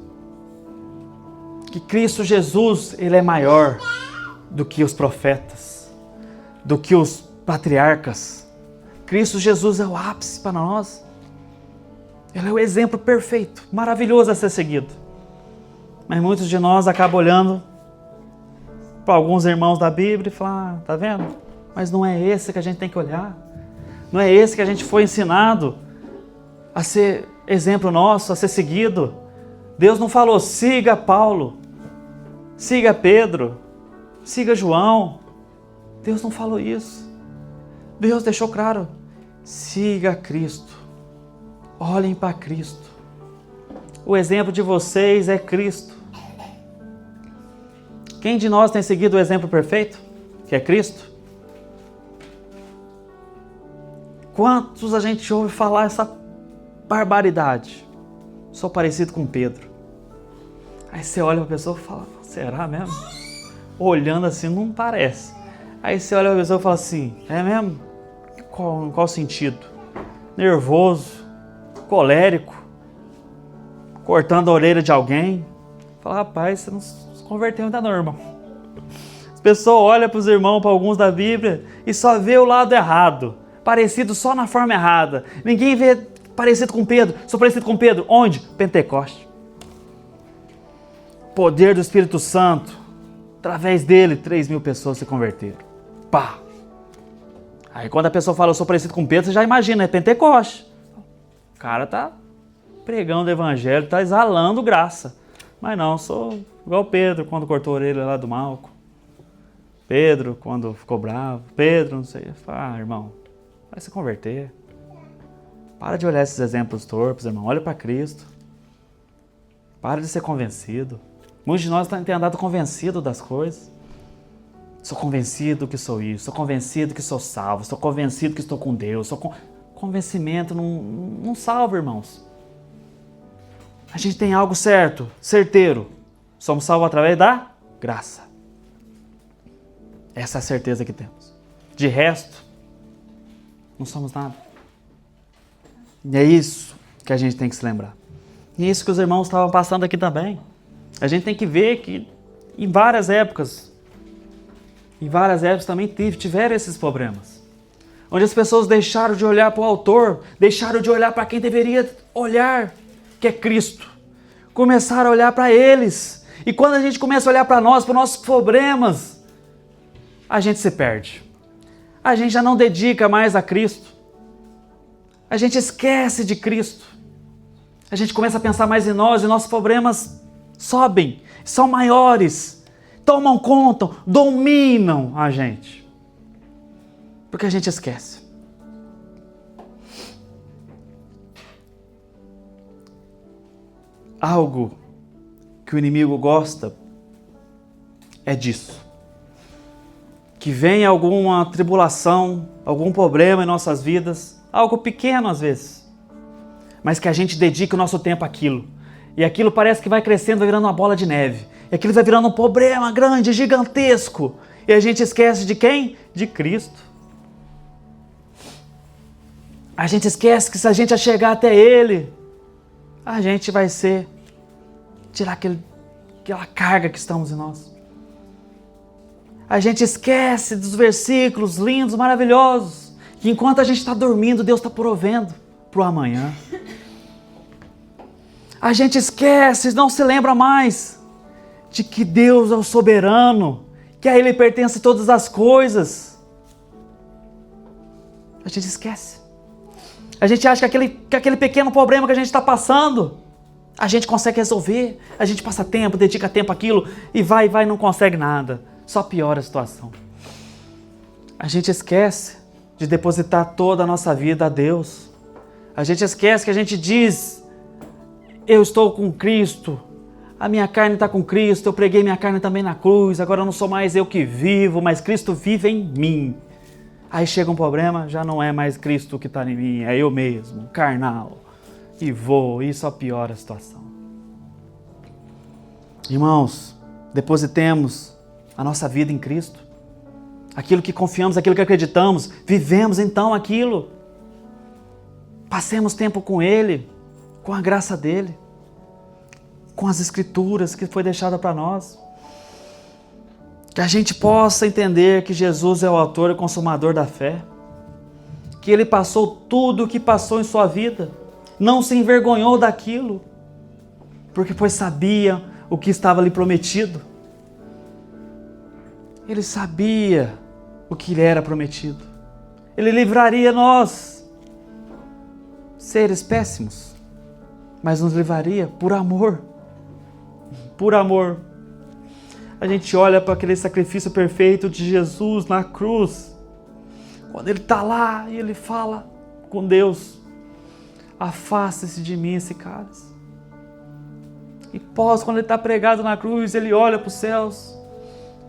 A: que Cristo Jesus, ele é maior do que os profetas, do que os patriarcas. Cristo Jesus é o ápice para nós. Ele é o exemplo perfeito, maravilhoso a ser seguido. Mas muitos de nós acabam olhando para alguns irmãos da Bíblia e falam, tá vendo? Mas não é esse que a gente tem que olhar. Não é esse que a gente foi ensinado a ser exemplo nosso, a ser seguido. Deus não falou, siga Paulo, siga Pedro, siga João. Deus não falou isso. Deus deixou claro, siga Cristo. Olhem para Cristo. O exemplo de vocês é Cristo. Quem de nós tem seguido o exemplo perfeito, que é Cristo? Quantos a gente ouve falar essa barbaridade? Sou parecido com Pedro. Aí você olha para a pessoa e fala, será mesmo? Olhando assim, não parece. Aí você olha para a pessoa e fala assim, é mesmo? Em qual sentido? Nervoso, colérico, cortando a orelha de alguém. Fala, rapaz, você não se converteu ainda não, irmão. As pessoas olham para os irmãos, para alguns da Bíblia, e só vê o lado errado, parecido só na forma errada. Ninguém vê parecido com Pedro. Sou parecido com Pedro. Onde? Pentecoste. Poder do Espírito Santo. Através dele, 3.000 pessoas se converteram. Pá! Aí quando a pessoa fala, eu sou parecido com Pedro, você já imagina, é Pentecoste. O cara tá pregando o evangelho, tá exalando graça. Mas não, sou igual Pedro, quando cortou a orelha lá do Malco. Pedro, quando ficou bravo. Pedro, não sei. Ah, irmão, vai se converter. Para de olhar esses exemplos torpes, irmão. Olha para Cristo. Para de ser convencido. Muitos de nós têm andado convencido das coisas. Sou convencido que sou isso. Sou convencido que sou salvo. Sou convencido que estou com Deus. Convencimento não salva, irmãos. A gente tem algo certo, certeiro. Somos salvos através da graça. Essa é a certeza que temos. De resto, não somos nada. E é isso que a gente tem que se lembrar. E é isso que os irmãos estavam passando aqui também. A gente tem que ver que em várias épocas também tiveram esses problemas. Onde as pessoas deixaram de olhar para o autor, deixaram de olhar para quem deveria olhar, que é Cristo. Começaram a olhar para eles. E quando a gente começa a olhar para nós, para os nossos problemas, a gente se perde. A gente já não dedica mais a Cristo. A gente esquece de Cristo. A gente começa a pensar mais em nós e nossos problemas sobem, são maiores, tomam conta, dominam a gente. Porque a gente esquece. Algo que o inimigo gosta é disso. Que venha alguma tribulação, algum problema em nossas vidas, algo pequeno às vezes, mas que a gente dedique o nosso tempo àquilo. E aquilo parece que vai crescendo, vai virando uma bola de neve. E aquilo vai virando um problema grande, gigantesco. E a gente esquece de quem? De Cristo. A gente esquece que se a gente chegar até Ele, a gente vai tirar aquela carga que estamos em nós. A gente esquece dos versículos lindos, maravilhosos, que enquanto a gente está dormindo, Deus está provendo para o amanhã. A gente esquece, não se lembra mais de que Deus é o soberano, que a Ele pertence todas as coisas. A gente esquece. A gente acha que aquele pequeno problema que a gente está passando, a gente consegue resolver. A gente passa tempo, dedica tempo àquilo e vai e não consegue nada. Só piora a situação. A gente esquece de depositar toda a nossa vida a Deus. A gente esquece que a gente diz, eu estou com Cristo, a minha carne está com Cristo, eu preguei minha carne também na cruz, agora não sou mais eu que vivo, mas Cristo vive em mim. Aí chega um problema, já não é mais Cristo que está em mim, é eu mesmo, carnal. E só piora a situação. Irmãos, depositemos a nossa vida em Cristo. Aquilo que confiamos, aquilo que acreditamos, vivemos então aquilo. Passemos tempo com Ele, com a graça dEle, com as Escrituras que foi deixada para nós. Que a gente possa entender que Jesus é o autor e consumador da fé. Que Ele passou tudo o que passou em sua vida. Não se envergonhou daquilo. Porque sabia o que estava lhe prometido. Ele sabia o que lhe era prometido. Ele livraria nós, seres péssimos, mas nos livraria por amor. Por amor. A gente olha para aquele sacrifício perfeito de Jesus na cruz. Quando Ele está lá e Ele fala com Deus, afasta-se de mim esse cálice. E quando Ele está pregado na cruz, Ele olha para os céus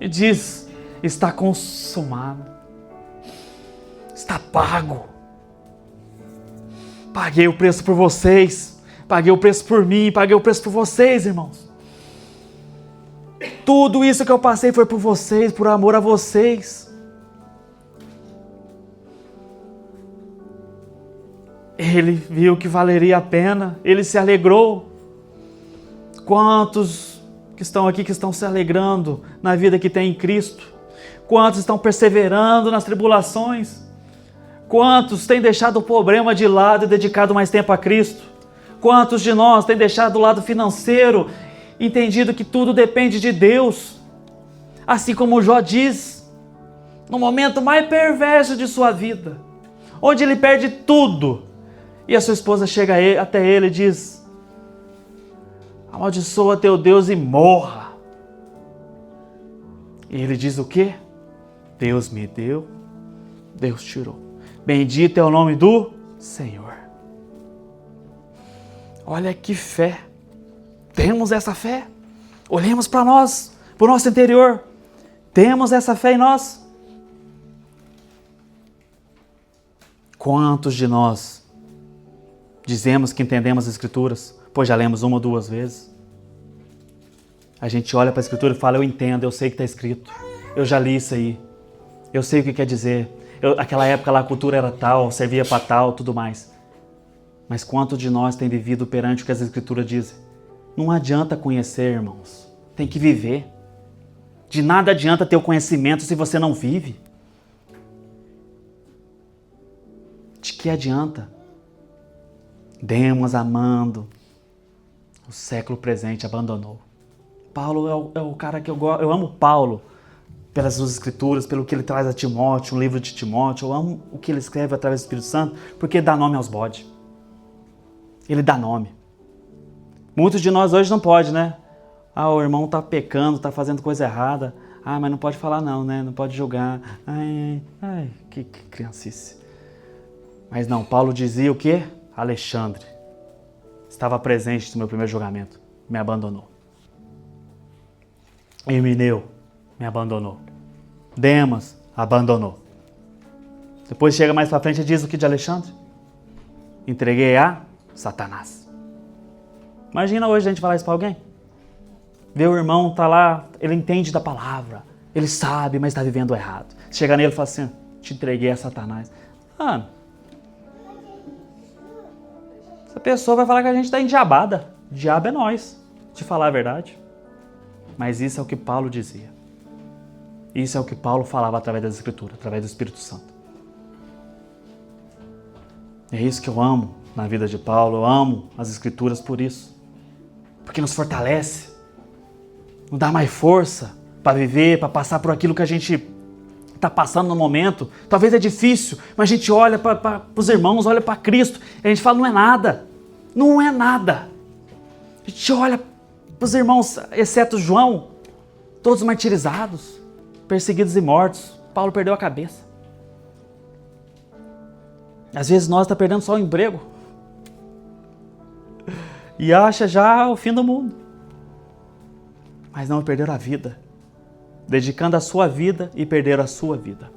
A: e diz, está consumado, está pago. Paguei o preço por vocês, paguei o preço por mim, paguei o preço por vocês, irmãos. Tudo isso que eu passei foi por vocês, por amor a vocês. Ele viu que valeria a pena, Ele se alegrou. Quantos que estão aqui que estão se alegrando na vida que tem em Cristo? Quantos estão perseverando nas tribulações? Quantos têm deixado o problema de lado e dedicado mais tempo a Cristo? Quantos de nós têm deixado o lado financeiro, entendido que tudo depende de Deus? Assim como Jó diz, no momento mais perverso de sua vida, onde ele perde tudo, e a sua esposa chega até ele e diz, amaldiçoa teu Deus e morra. E ele diz o quê? Deus me deu, Deus tirou. Bendito é o nome do Senhor. Olha que fé. Temos essa fé. Olhemos para nós, para o nosso interior. Temos essa fé em nós. Quantos de nós dizemos que entendemos as Escrituras, pois já lemos uma ou duas vezes? A gente olha para a Escritura e fala, eu entendo, eu sei que está escrito. Eu já li isso aí. Eu sei o que quer dizer. Aquela época lá a cultura era tal, servia para tal, tudo mais. Mas quanto de nós tem vivido perante o que as Escrituras dizem? Não adianta conhecer, irmãos. Tem que viver. De nada adianta ter o conhecimento se você não vive. De que adianta? Demas, amando, o século presente abandonou. Paulo é o cara que eu gosto. Eu amo Paulo pelas suas escrituras, pelo que ele traz a Timóteo, um livro de Timóteo. Eu amo o que ele escreve através do Espírito Santo, porque dá nome aos bodes. Ele dá nome. Muitos de nós hoje não pode, né? Ah, o irmão está pecando, está fazendo coisa errada. Ah, mas não pode falar não, né? Não pode julgar. Ai, que criancice. Mas não, Paulo dizia o quê? Alexandre estava presente no meu primeiro julgamento, me abandonou. Emineu me abandonou. Demas abandonou. Depois chega mais para frente e diz o que de Alexandre? Entreguei a Satanás. Imagina hoje a gente falar isso para alguém. Ver o irmão tá lá, ele entende da palavra, ele sabe, mas está vivendo errado. Chega nele e fala assim, te entreguei a Satanás. Essa pessoa vai falar que a gente está endiabada. Diabo é nós, de falar a verdade. Mas isso é o que Paulo dizia. Isso é o que Paulo falava através das Escrituras, através do Espírito Santo. É isso que eu amo na vida de Paulo. Eu amo as Escrituras por isso. Porque nos fortalece. Nos dá mais força para viver, para passar por aquilo que a gente está passando no momento. Talvez é difícil, mas a gente olha para os irmãos, olha para Cristo, e a gente fala, não é nada. Não é nada. A gente olha para os irmãos, exceto João, todos martirizados, perseguidos e mortos. Paulo perdeu a cabeça. Às vezes nós estamos perdendo só o emprego. e acha já o fim do mundo. Mas não perderam a vida, dedicando a sua vida e perderam a sua vida.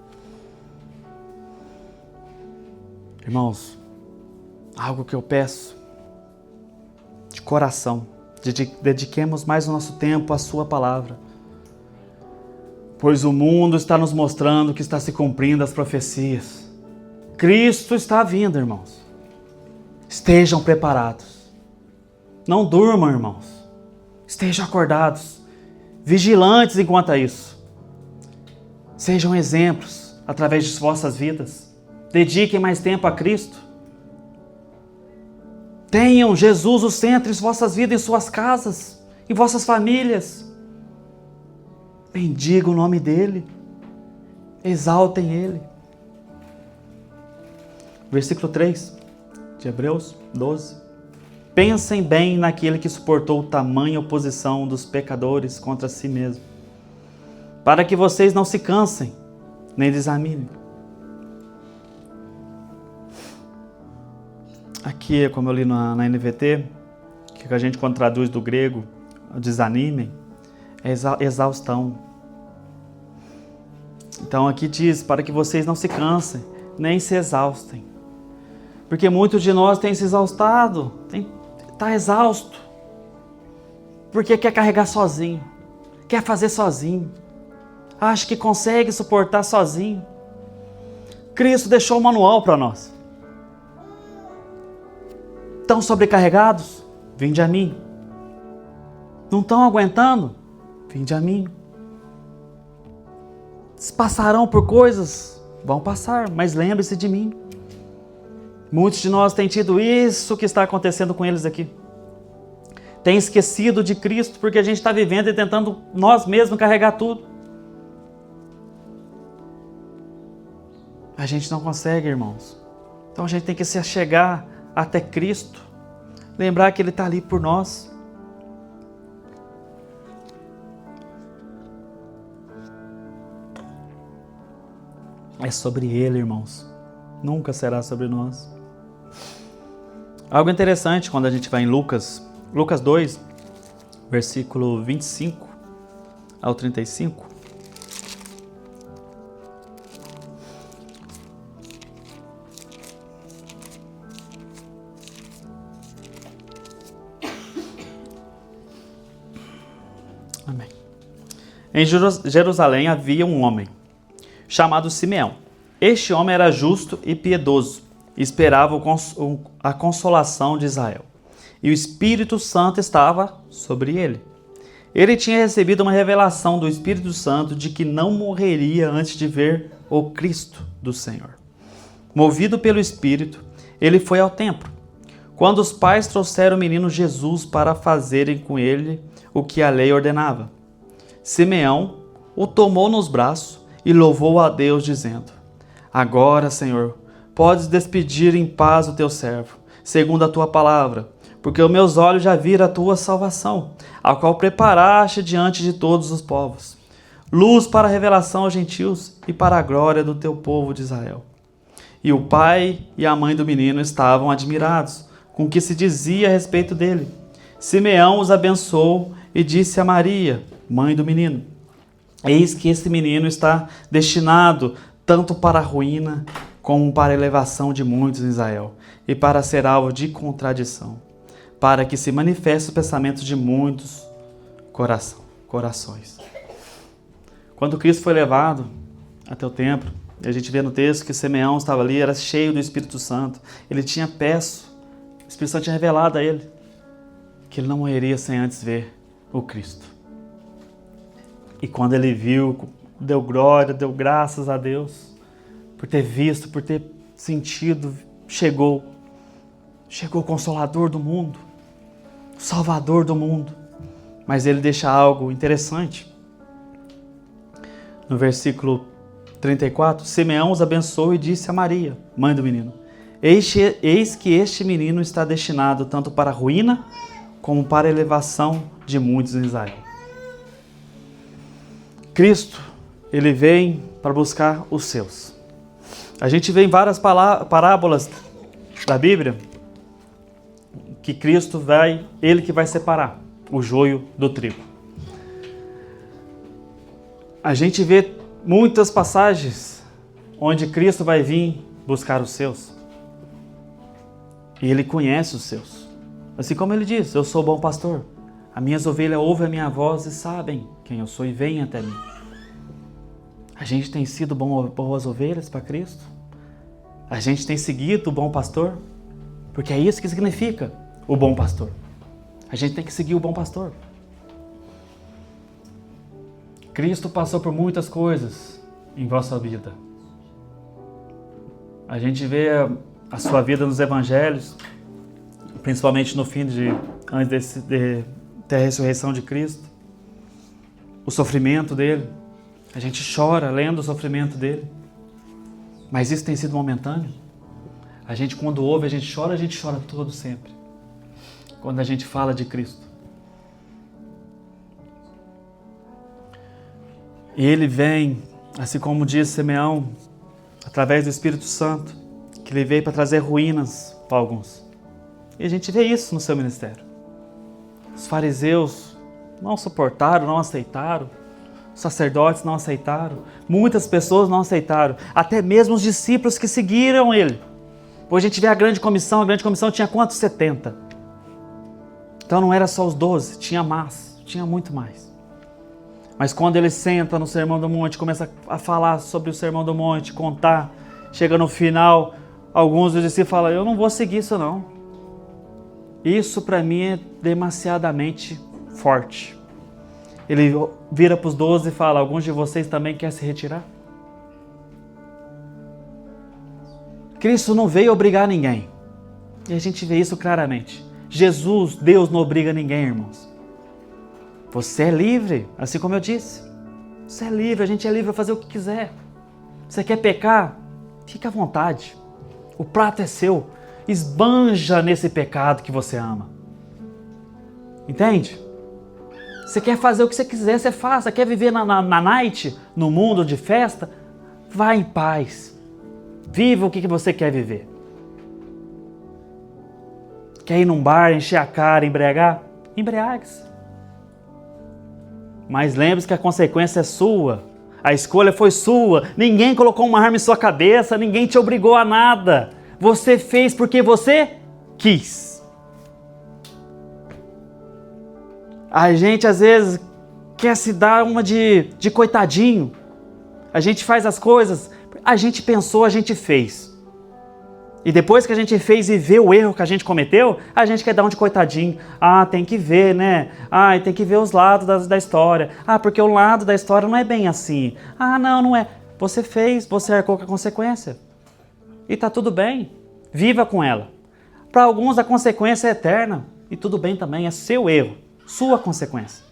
A: Irmãos, algo que eu peço de coração, dediquemos mais o nosso tempo à sua palavra, pois o mundo está nos mostrando que está se cumprindo as profecias. Cristo está vindo, irmãos. Estejam preparados. Não durmam, irmãos. Estejam acordados, vigilantes enquanto a isso. Sejam exemplos através de vossas vidas. Dediquem mais tempo a Cristo. Tenham Jesus o centro em vossas vidas, em suas casas, em vossas famílias. Bendiga o nome dEle. Exaltem Ele. Versículo 3 de Hebreus 12. Pensem bem naquele que suportou tamanha oposição dos pecadores contra si mesmo, para que vocês não se cansem, nem desanimem. Aqui, como eu li na NVT, que a gente quando traduz do grego, desanimem, é exaustão. Então aqui diz, para que vocês não se cansem, nem se exaustem. Porque muitos de nós têm se exaustado, está exausto, porque quer carregar sozinho, quer fazer sozinho, acha que consegue suportar sozinho. Cristo deixou o manual para nós. Estão sobrecarregados? Vinde a mim. Não estão aguentando? Vinde a mim. Passarão por coisas? Vão passar, mas lembre-se de mim. Muitos de nós têm tido isso que está acontecendo com eles aqui. Tem esquecido de Cristo porque a gente está vivendo e tentando nós mesmos carregar tudo. A gente não consegue, irmãos. Então a gente tem que se achegar até Cristo. Lembrar que Ele está ali por nós. É sobre Ele, irmãos. Nunca será sobre nós. Algo interessante quando a gente vai em Lucas 2, versículo 25 ao 35. Amém. Em Jerusalém havia um homem chamado Simeão. Este homem era justo e piedoso, e esperava a consolação de Israel. E o Espírito Santo estava sobre ele. Ele tinha recebido uma revelação do Espírito Santo de que não morreria antes de ver o Cristo do Senhor. Movido pelo Espírito, ele foi ao templo. Quando os pais trouxeram o menino Jesus para fazerem com ele o que a lei ordenava, Simeão o tomou nos braços e louvou a Deus, dizendo: Agora, Senhor, podes despedir em paz o teu servo, segundo a tua palavra, porque os meus olhos já viram a tua salvação, a qual preparaste diante de todos os povos, luz para a revelação aos gentios e para a glória do teu povo de Israel. E o pai e a mãe do menino estavam admirados com o que se dizia a respeito dele. Simeão os abençoou e disse a Maria, mãe do menino: Eis que esse menino está destinado tanto para a ruína como para a elevação de muitos em Israel, e para ser alvo de contradição, para que se manifeste o pensamento de muitos corações. Quando Cristo foi levado até o templo, e a gente vê no texto que Simeão estava ali, era cheio do Espírito Santo, ele tinha peço, o Espírito Santo tinha revelado a ele que ele não morreria sem antes ver o Cristo. E quando ele viu, deu glória, deu graças a Deus por ter visto, por ter sentido. Chegou o Consolador do mundo, o Salvador do mundo. Mas ele deixa algo interessante. No versículo 34, Simeão os abençoou e disse a Maria, mãe do menino: Eis que este menino está destinado tanto para a ruína como para a elevação de muitos em Israel. Cristo, ele vem para buscar os seus. A gente vê em várias parábolas da Bíblia, que Cristo Ele que vai separar o joio do trigo. A gente vê muitas passagens onde Cristo vai vir buscar os seus. E Ele conhece os seus. Assim como Ele diz, eu sou o bom pastor. As minhas ovelhas ouvem a minha voz e sabem quem eu sou e vêm até mim. A gente tem sido boas ovelhas para Cristo? A gente tem seguido o bom pastor? Porque é isso que significa o bom pastor. A gente tem que seguir o bom pastor. Cristo passou por muitas coisas em vossa vida. A gente vê a sua vida nos evangelhos, principalmente no fim antes de ter a ressurreição de Cristo, o sofrimento dele. A gente chora lendo o sofrimento dele, mas isso tem sido momentâneo. A gente, quando ouve, a gente chora todo sempre, quando a gente fala de Cristo. E ele vem, assim como diz Simeão, através do Espírito Santo, que ele veio para trazer ruínas para alguns. E a gente vê isso no seu ministério. Os fariseus não suportaram, não aceitaram. Os sacerdotes não aceitaram. Muitas pessoas não aceitaram. Até mesmo os discípulos que seguiram ele. Hoje a gente vê a grande comissão tinha quantos? 70. Então não era só os 12, tinha mais, tinha muito mais. Mas quando ele senta no Sermão do Monte, começa a falar sobre o Sermão do Monte, contar, chega no final, alguns dos discípulos falam, eu não vou seguir isso não. Isso para mim é demasiadamente forte. Ele vira para os 12 e fala, alguns de vocês também querem se retirar? Cristo não veio obrigar ninguém. E a gente vê isso claramente. Jesus, Deus não obriga ninguém, irmãos. Você é livre, assim como eu disse. Você é livre, a gente é livre para fazer o que quiser. Você quer pecar? Fica à vontade. O prato é seu. Esbanja nesse pecado que você ama. Entende? Você quer fazer o que você quiser, você faz. Você quer viver na night, no mundo de festa? Vá em paz. Viva o que você quer viver. Quer ir num bar, encher a cara, embriagar? Embriague-se. Mas lembre-se que a consequência é sua. A escolha foi sua. Ninguém colocou uma arma em sua cabeça, ninguém te obrigou a nada. Você fez porque você quis. A gente às vezes quer se dar uma de coitadinho. A gente faz as coisas, a gente pensou, a gente fez. E depois que a gente fez e vê o erro que a gente cometeu, a gente quer dar um de coitadinho. Ah, tem que ver, né? Ah, tem que ver os lados da história. Ah, porque o lado da história não é bem assim. Ah, não é. Você fez, você arcou com a consequência. E tá tudo bem. Viva com ela. Para alguns a consequência é eterna. E tudo bem também, é seu erro. Sua consequência.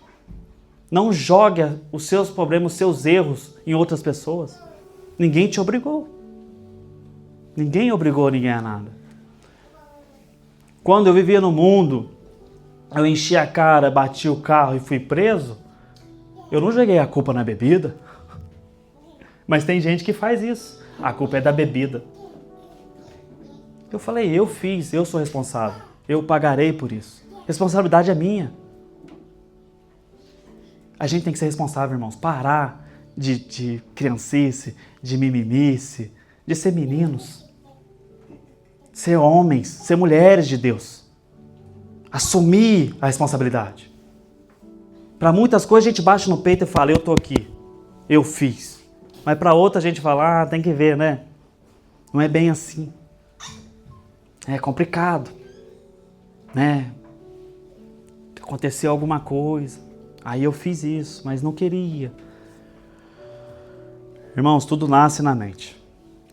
A: Não jogue os seus problemas, os seus erros em outras pessoas. Ninguém te obrigou. Ninguém obrigou ninguém a nada. Quando eu vivia no mundo, eu enchi a cara, bati o carro e fui preso, eu não joguei a culpa na bebida. Mas tem gente que faz isso. A culpa é da bebida. Eu falei, eu fiz, eu sou responsável. Eu pagarei por isso. Responsabilidade é minha. A gente tem que ser responsável, irmãos. Parar de criancice, de mimimice, de ser meninos. Ser homens, ser mulheres de Deus. Assumir a responsabilidade. Para muitas coisas a gente bate no peito e fala, eu tô aqui, eu fiz. Mas para outra a gente fala, tem que ver, né? Não é bem assim. É complicado, né? Aconteceu alguma coisa, aí eu fiz isso, mas não queria. Irmãos, tudo nasce na mente.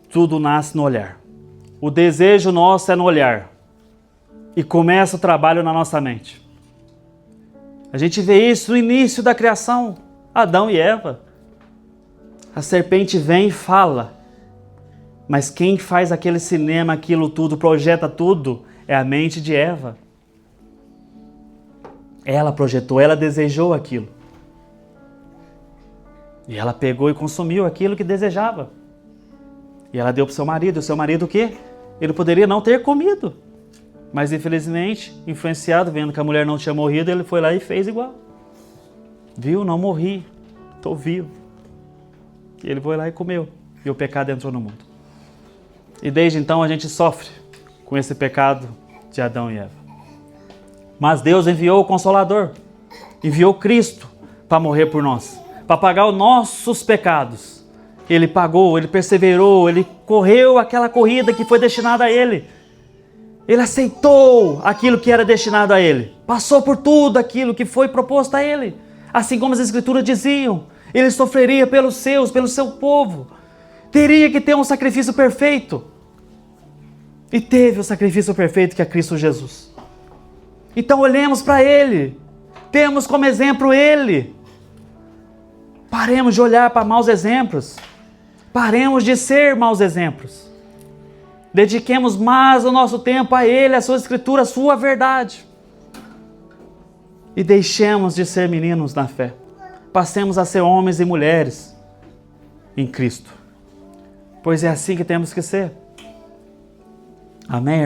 A: Tudo nasce no olhar. O desejo nosso é no olhar. E começa o trabalho na nossa mente. A gente vê isso no início da criação. Adão e Eva. A serpente vem e fala. Mas quem faz aquele cinema, aquilo tudo, projeta tudo, é a mente de Eva. Ela projetou, ela desejou aquilo. E ela pegou e consumiu aquilo que desejava. E ela deu para o seu marido. O seu marido o quê? Ele poderia não ter comido. Mas infelizmente, influenciado, vendo que a mulher não tinha morrido, ele foi lá e fez igual. Viu? Não morri. Estou vivo. E ele foi lá e comeu. E o pecado entrou no mundo. E desde então a gente sofre com esse pecado de Adão e Eva. Mas Deus enviou o Consolador. Enviou Cristo para morrer por nós. Para pagar os nossos pecados. Ele pagou, ele perseverou, ele correu aquela corrida que foi destinada a ele. Ele aceitou aquilo que era destinado a ele. Passou por tudo aquilo que foi proposto a ele. Assim como as Escrituras diziam, ele sofreria pelos seus, pelo seu povo. Teria que ter um sacrifício perfeito. E teve o sacrifício perfeito que é Cristo Jesus. Então olhemos para ele. Temos como exemplo ele. Paremos de olhar para maus exemplos. Paremos de ser maus exemplos. Dediquemos mais o nosso tempo a ele, a sua Escritura, a sua verdade. E deixemos de ser meninos na fé. Passemos a ser homens e mulheres em Cristo. Pois é assim que temos que ser. Amém, irmão?